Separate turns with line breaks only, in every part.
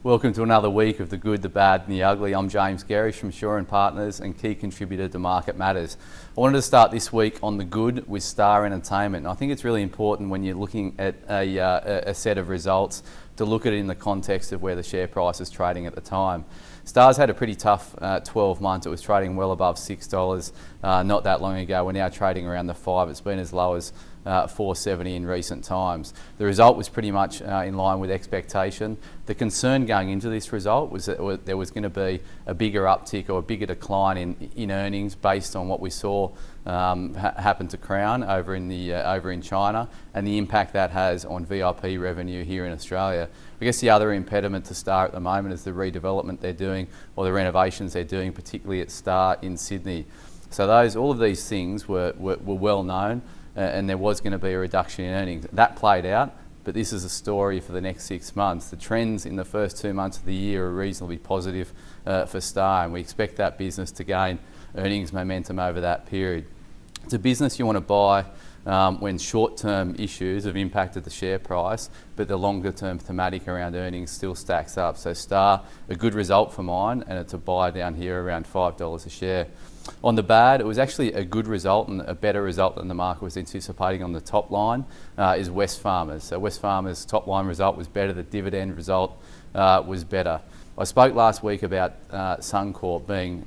Welcome to another week of the good, the bad and the ugly. I'm James Gerrish from Shaw & Partners and key contributor to Market Matters. I wanted to start this week on the good with Star Entertainment. I think it's really important when you're looking at a set of results to look at it in the context of where the share price is trading at the time. Star's had a pretty tough 12 months. It was trading well above $6 not that long ago. We're now trading around the 5. It's been as low as $4.70 in recent times. The result was pretty much in line with expectation. The concern going into this result was that there was going to be a bigger uptick or a bigger decline in earnings based on what we saw happen to Crown over in China and the impact that has on VIP revenue here in Australia. I guess the other impediment to Star at the moment is the redevelopment they're doing or the renovations they're doing, particularly at Star in Sydney. So all of these things were well known. And there was going to be a reduction in earnings. That played out, but this is a story for the next 6 months. The trends in the first 2 months of the year are reasonably positive for Star, and we expect that business to gain earnings momentum over that period. It's a business you want to buy when short-term issues have impacted the share price, but the longer-term thematic around earnings still stacks up. So Star, a good result for mine, and it's a buy down here around $5 a share. On the bad, it was actually a good result and a better result than the market was anticipating on the top line is Wesfarmers. So Wesfarmers' top line result was better, the dividend result was better. I spoke last week about Suncorp being,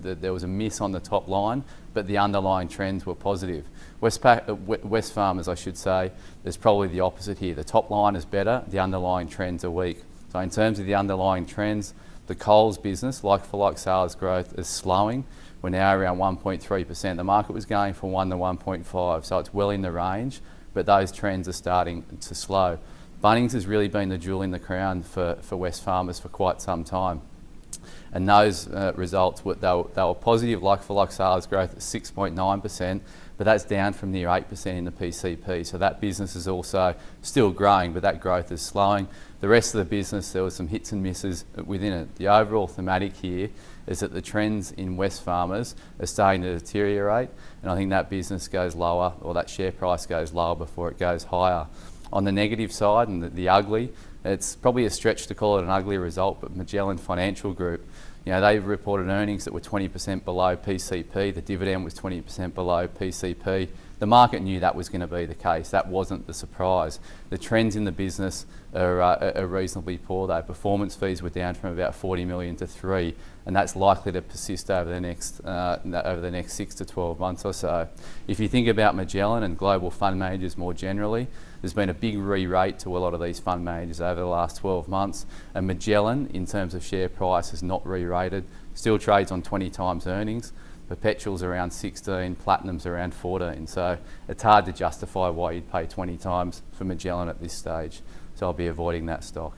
there was a miss on the top line, but the underlying trends were positive. Wesfarmers, I should say, there's probably the opposite here. The top line is better, the underlying trends are weak. So in terms of the underlying trends, the Coles business, like-for-like sales growth is slowing. We're now around 1.3%. The market was going from 1 to 1.5, so it's well in the range, but those trends are starting to slow. Bunnings has really been the jewel in the crown for Wesfarmers for quite some time. And those results, they were positive like-for-like sales growth at 6.9%, but that's down from near 8% in the PCP. So that business is also still growing, but that growth is slowing. The rest of the business, there were some hits and misses within it. The overall thematic here is that the trends in Wesfarmers are starting to deteriorate, and I think that business goes lower, or that share price goes lower before it goes higher. On the negative side and the ugly, it's probably a stretch to call it an ugly result, but Magellan Financial Group, they reported earnings that were 20% below PCP. The dividend was 20% below PCP. The market knew that was going to be the case. That wasn't the surprise. The trends in the business are reasonably poor though. Performance fees were down from about 40 million to 3, and that's likely to persist over the next 6 to 12 months or so. If you think about Magellan and global fund managers more generally, there's been a big re-rate to a lot of these fund managers over the last 12 months, and Magellan, in terms of share price, is not re-rated. Still trades on 20 times earnings. Perpetual's around 16, Platinum's around 14. So it's hard to justify why you'd pay 20 times for Magellan at this stage. So I'll be avoiding that stock.